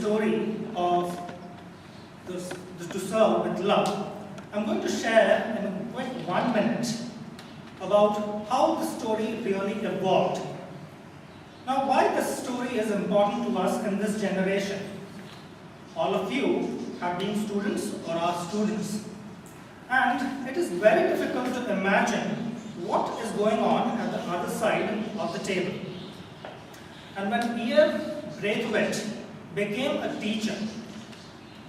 story of To Serve with Love, I'm going to share in a quick 1 minute about how the story really evolved. Now, why this story is important to us in this generation. All of you have been students or are students. And it is very difficult to imagine what is going on at the other side of the table. And when Ian Braithwaite became a teacher,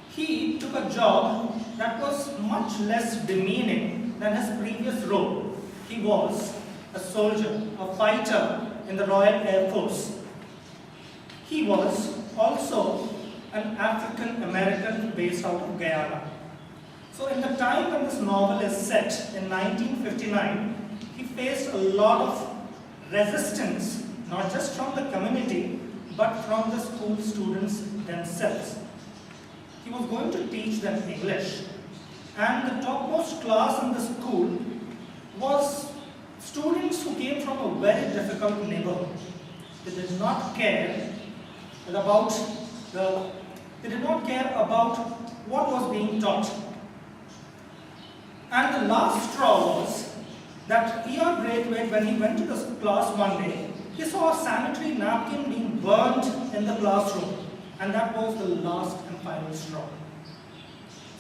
he took a job that was much less demeaning than his previous role. He was a soldier, a fighter in the Royal Air Force. He was also an African American based out of Guyana. So in the time when this novel is set in 1959, he faced a lot of resistance, not just from the community, but from the school students themselves. He was going to teach them English, and the topmost class in the school was students who came from a very difficult neighborhood. They did not care about what was being taught. And the last straw was that E.R. Braithwaite, when he went to the class one day, he saw a sanitary napkin being burnt in the classroom, and that was the last and final straw.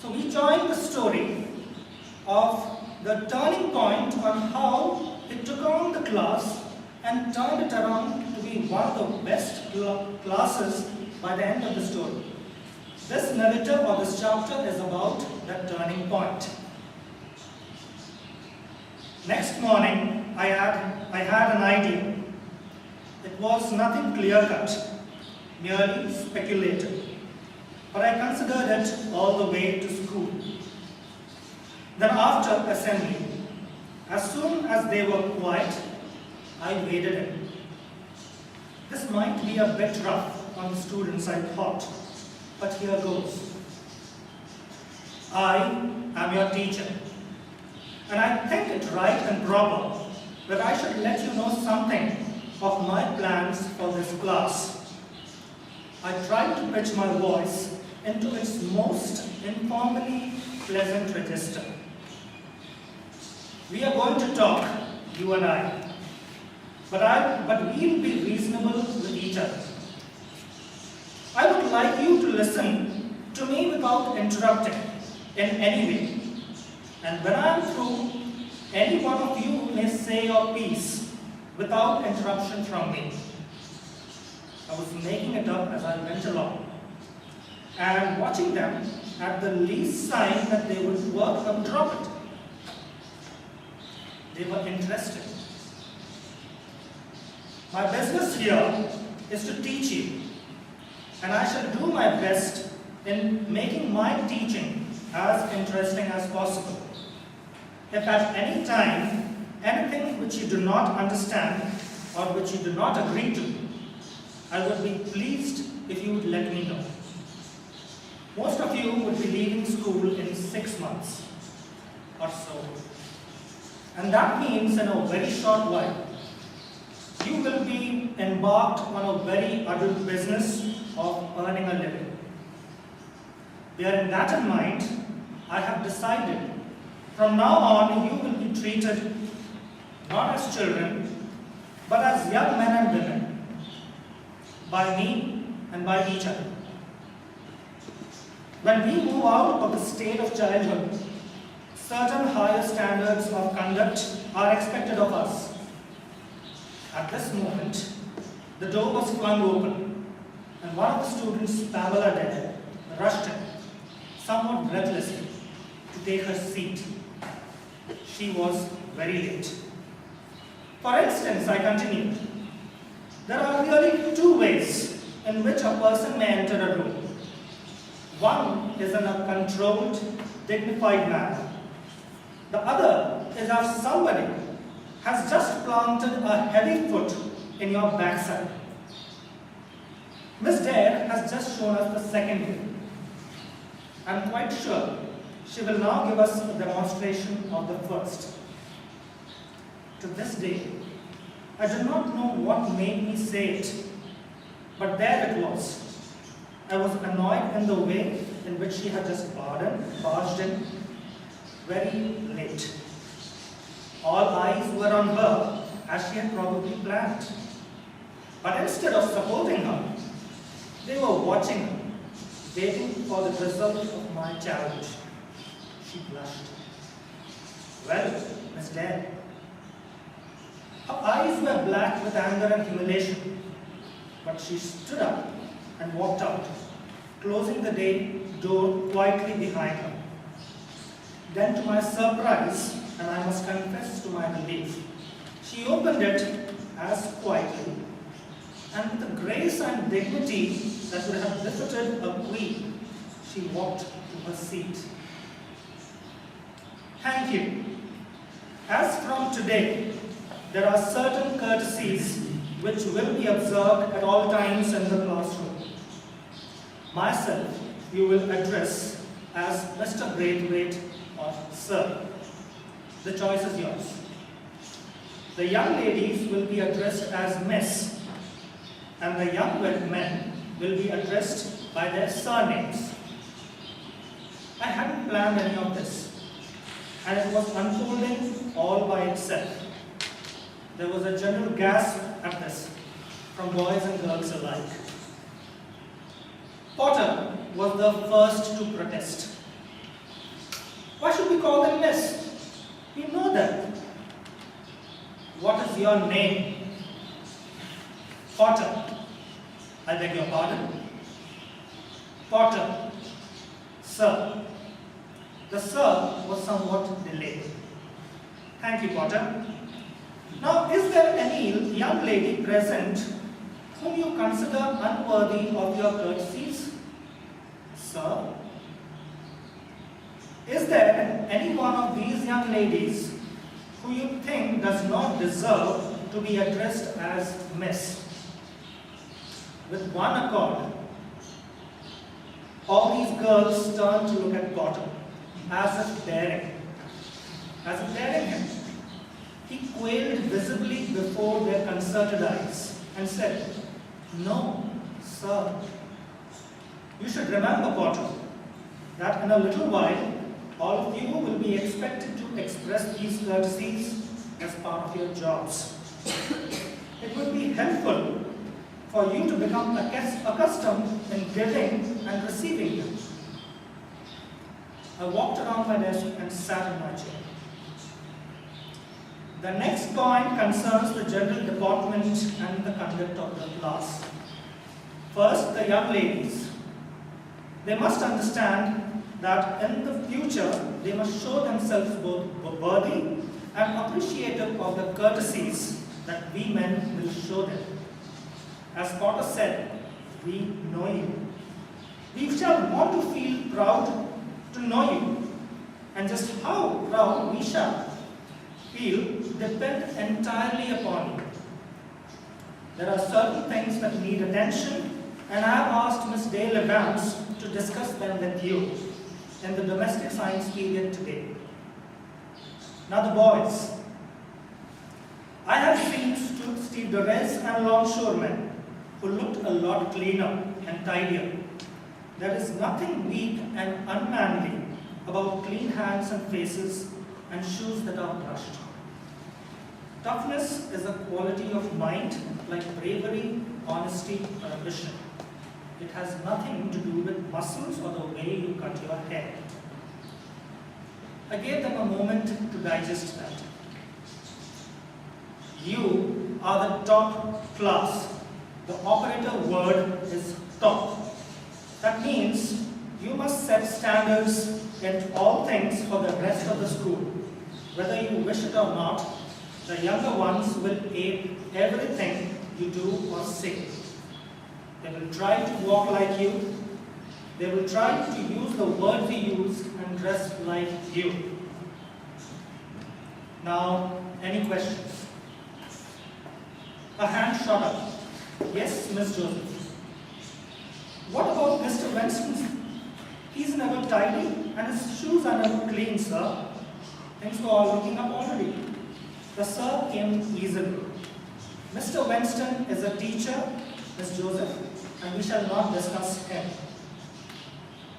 So we joined the story of the turning point on how he took on the class and turned it around to be one of the best classes by the end of the story. This narrative or this chapter is about that turning point. Next morning, I had an idea. It was nothing clear-cut, merely speculative. But I considered it all the way to school. Then after assembly, as soon as they were quiet, I waded in. This might be a bit rough on the students, I thought, but here goes. I am your teacher, and I think it right and proper that I should let you know something of my plans for this class. I tried to pitch my voice into its most informally pleasant register. We are going to talk, you and I, but we'll be reasonable with each other. I would like you to listen to me without interrupting in any way. And when I am through, any one of you may say your piece without interruption from me. I was making it up as I went along, and watching them at the least sign that they would work or drop it. They were interested. My business here is to teach you, and I shall do my best in making my teaching as interesting as possible. If at any time, anything which you do not understand or which you do not agree to, I would be pleased if you would let me know. Most of you would be leaving school in 6 months or so. And that means in a very short while, you will be embarked on a very adult business of earning a living. Bearing that in mind, I have decided from now on you will be treated not as children, but as young men and women, by me and by each other. When we move out of the state of childhood, certain higher standards of conduct are expected of us. At this moment, the door was flung open, and one of the students, Pamela Dede, rushed in, somewhat breathlessly, to take her seat. She was very late. For instance, I continued, there are really 2 ways in which a person may enter a room. One is in a controlled, dignified manner. The other is as somebody has just planted a heavy foot in your backside. Miss Dare has just shown us the second way. I'm quite sure she will now give us a demonstration of the first. To this day, I do not know what made me say it, but there it was. I was annoyed in the way in which she had just barged in, very late. All eyes were on her, as she had probably planned. But instead of supporting her, they were watching her, waiting for the result of my challenge. She blushed. Well, Miss Dare. Her eyes were black with anger and humiliation, but she stood up and walked out, closing the door quietly behind her. Then, to my surprise, and I must confess to my relief, she opened it as quietly and with a grace and dignity that would have befitted a queen. She walked to her seat. Thank you. As from today, there are certain courtesies which will be observed at all times in the classroom. Myself, you will address as Mr. Braithwaite or Sir. The choice is yours. The young ladies will be addressed as Miss, and the young men will be addressed by their surnames. I hadn't planned any of this, and it was unfolding all by itself. There was a general gasp at this, from boys and girls alike. Potter was the first to protest. Why should we call them Miss? We know them. What is your name? Potter. I beg your pardon? Potter. Sir. The Sir was somewhat delayed. Thank you, Potter. Now, is there any young lady present whom you consider unworthy of your courtesies? Sir? Is there any one of these young ladies who you think does not deserve to be addressed as Miss? With one accord, all these girls turned to look at Potter, as if daring him. He quailed visibly before their concerted eyes and said, "No, sir. You should remember, Potter, that in a little while, all of you will be expected to express these courtesies as part of your jobs. It would be helpful for you to become accustomed in giving and receiving them." I walked around my desk and sat in my chair. The next point concerns the general deportment and the conduct of the class. First, the young ladies. They must understand that in the future, they must show themselves both worthy and appreciative of the courtesies that we men will show them. As Potter said, we know you. We shall want to feel proud to know you. And just how proud we shall feel depend entirely upon you. There are certain things that need attention, and I have asked Miss Dale Evans to discuss them with you in the domestic science period today. Now the boys. I have seen stevedores and longshoremen who looked a lot cleaner and tidier. There is nothing weak and unmanly about clean hands and faces and shoes that are brushed. Toughness is a quality of mind like bravery, honesty, or ambition. It has nothing to do with muscles or the way you cut your hair. I gave them a moment to digest that. You are the top class. The operator word is top. That means you must set standards in all things for the rest of the school. Whether you wish it or not, the younger ones will ape everything you do or say. They will try to walk like you. They will try to use the words you use and dress like you. Now, any questions? A hand shot up. Yes, Miss Joseph. What about Mr. Winston? He's never tidy and his shoes are never clean, sir. Thanks for all looking up already. The sir came easily. Mr. Winston is a teacher, Miss Joseph. and we shall not discuss him.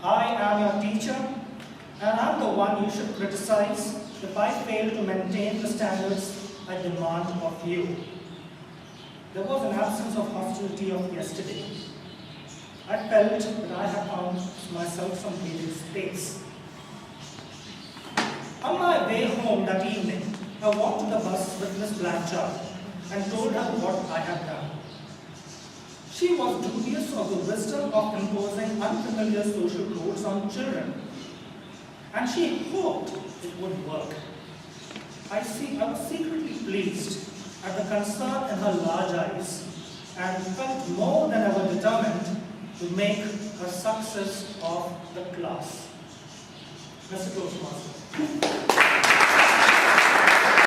I am your teacher, and I am the one you should criticize if I fail to maintain the standards I demand of you. There was an absence of hostility of yesterday. I felt that I had found myself some breathing space. On my way home that evening, I walked to the bus with Miss Blanchard and told her what I had done. She was dubious of the wisdom of imposing unfamiliar social codes on children, and she hoped it would work. I was secretly pleased at the concern in her large eyes and felt more than ever determined to make a success of the class. Mr. Toastmaster.